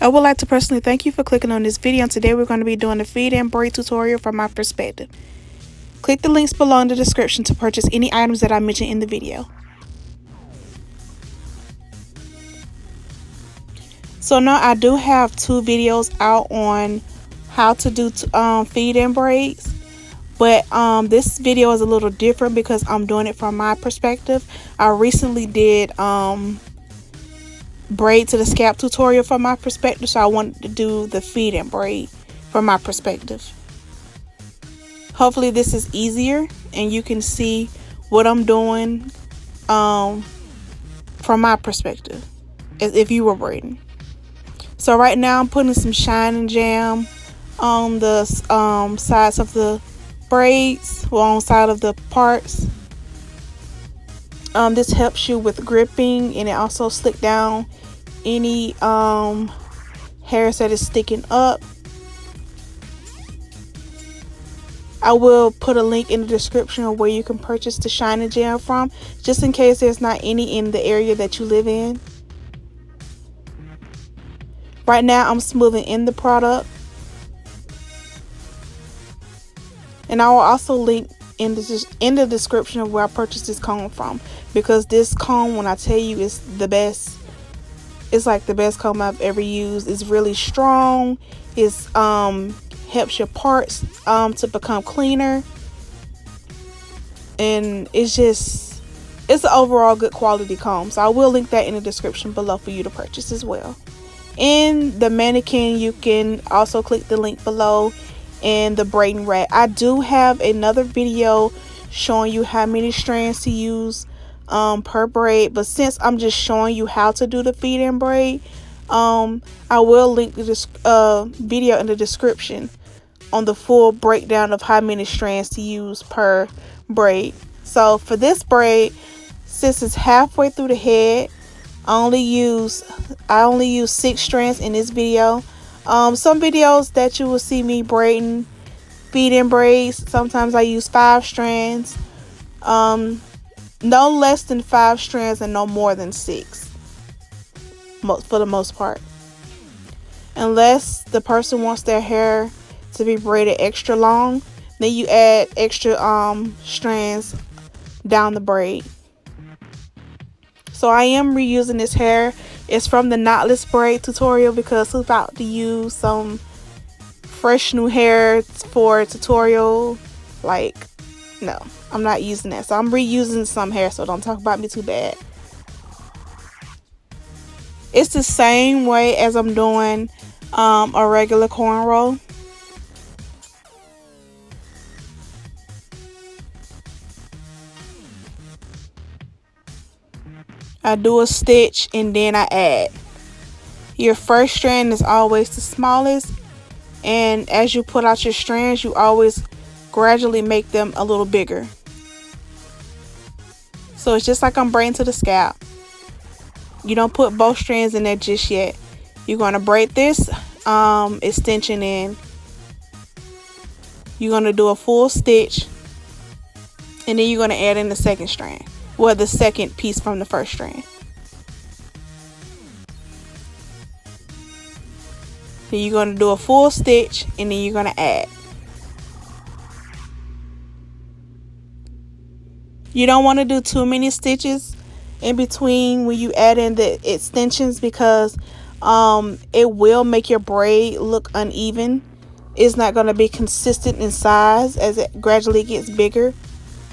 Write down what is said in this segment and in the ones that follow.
I would like to personally thank you for clicking on this video. And today we're going to be doing a feed and braid tutorial from my perspective. Click the links below in the description to purchase any items that I mentioned in the video. So now I do have 2 videos out on how to do feed and braids. But this video is a little different because I'm doing it from my perspective. I recently did braid to the scalp tutorial from my perspective, so I wanted to do the feed and braid from my perspective. Hopefully this is easier and you can see what I'm doing from my perspective as if you were braiding. So right now I'm putting some shine and jam on the sides of the braids, well, on side of the parts. This helps you with gripping, and it also slick down any hairs that is sticking up. I will put a link in the description of where you can purchase the shine and jam from, just in case there's not any in the area that you live in. Right now I'm smoothing in the product. And I will also link in the description of where I purchased this comb from, because this comb, when I tell you, is the best. It's like the best comb I've ever used. It's really strong. It's helps your parts to become cleaner, and it's an overall good quality comb. So I will link that in the description below for you to purchase as well. In the mannequin, you can also click the link below. And the braiding rack, I do have another video showing you how many strands to use per braid, but since I'm just showing you how to do the feed and braid, I will link this video in the description on the full breakdown of how many strands to use per braid. So for this braid, since it's halfway through the head, I only use 6 strands in this video. Some videos that you will see me braiding feed and braids, sometimes I use 5 strands. No less than 5 strands and no more than 6 for the most part, unless the person wants their hair to be braided extra long, then you add extra strands down the braid. So I am reusing this hair. It's from the knotless braid tutorial because who's about to use some fresh new hair for a tutorial? Like, no, I'm not using that. So I'm reusing some hair, so don't talk about me too bad. It's the same way as I'm doing a regular cornrow. I do a stitch and then I add. Your first strand is always the smallest, and as you put out your strands, you always gradually make them a little bigger. So it's just like I'm braiding to the scalp. You don't put both strands in there just yet. You're going to braid this extension in. You're going to do a full stitch, and then you're going to add in the second strand. Well, the second piece from the first strand. Then you're going to do a full stitch, and then you're going to add. You don't want to do too many stitches in between when you add in the extensions, because it will make your braid look uneven. It's not going to be consistent in size as it gradually gets bigger.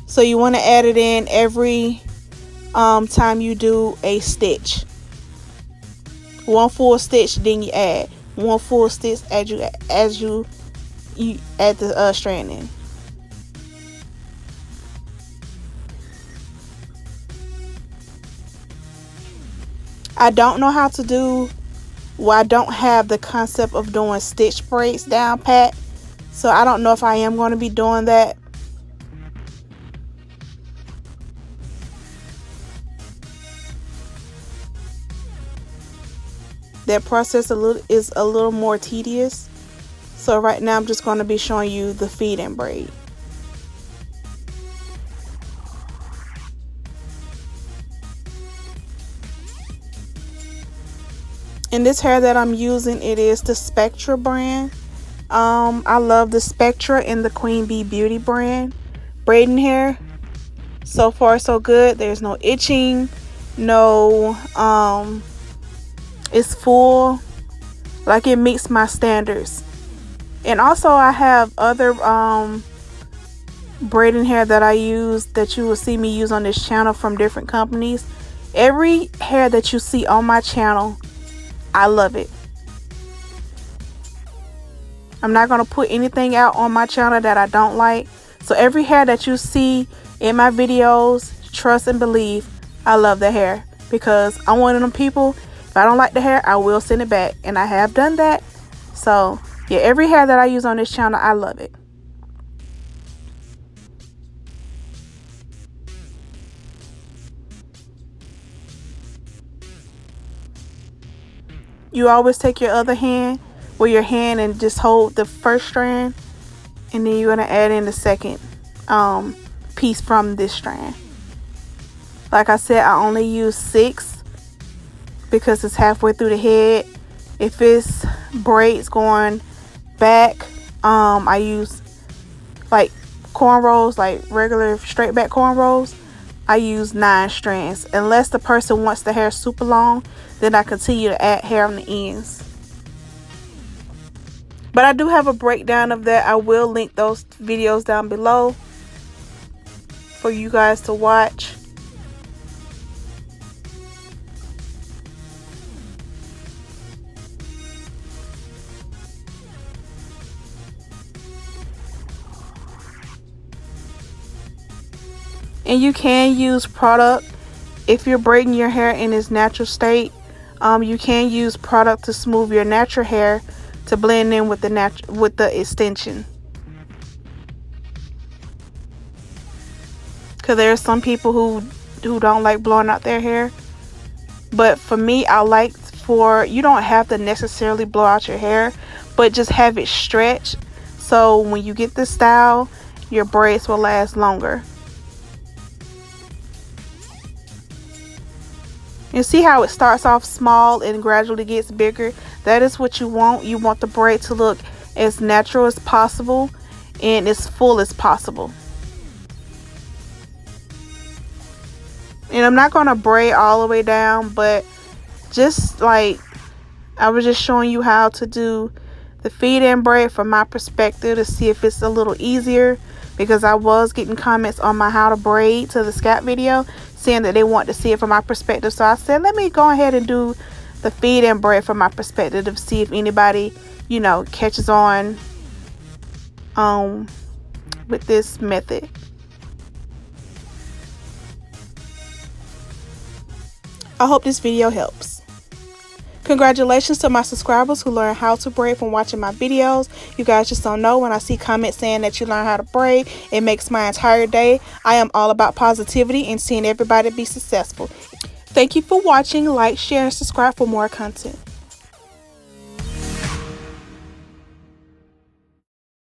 So you want to add it in every time you do a stitch. One full stitch, then you add. One full stitch as you add the strand in. I don't know how to do, well, I don't have the concept of doing stitch braids down pat, so I don't know if I am going to be doing that. That process is a little more tedious. So right now I'm just going to be showing you the feed and braid. And this hair that I'm using, it is the Spectra brand. I love the Spectra and the Queen Bee Beauty brand braiding hair. So far so good. There's no itching, no it's full, like it meets my standards. And also I have other braiding hair that I use that you will see me use on this channel from different companies. Every hair that you see on my channel, I love it. I'm not going to put anything out on my channel that I don't like. So every hair that you see in my videos, trust and believe, I love the hair. Because I'm one of them people, if I don't like the hair, I will send it back. And I have done that. So yeah, every hair that I use on this channel, I love it. You always take your other hand with your hand and just hold the first strand, and then you're going to add in the second piece from this strand. Like I said, I only use 6 because it's halfway through the head. If it's braids going back, I use like cornrows, like regular straight back cornrows, I use 9 strands. Unless the person wants the hair super long, then I continue to add hair on the ends. But I do have a breakdown of that. I will link those videos down below for you guys to watch. And you can use product if you're braiding your hair in its natural state. You can use product to smooth your natural hair to blend in with the extension. Because there are some people who don't like blowing out their hair. But for me, I like you don't have to necessarily blow out your hair, but just have it stretch. So when you get this style, your braids will last longer. You see how it starts off small and gradually gets bigger? That is what you want. You want the braid to look as natural as possible and as full as possible. And I'm not going to braid all the way down, but just like I was just showing you how to do the feed-in braid from my perspective to see if it's a little easier, because I was getting comments on my how to braid to the scalp video saying that they want to see it from my perspective. So I said, let me go ahead and do the feed-in braid from my perspective to see if anybody, you know, catches on with this method. I hope this video helps. Congratulations to my subscribers who learn how to braid from watching my videos. You guys just don't know, when I see comments saying that you learn how to braid, it makes my entire day. I am all about positivity and seeing everybody be successful. Thank you for watching. Like, share, and subscribe for more content.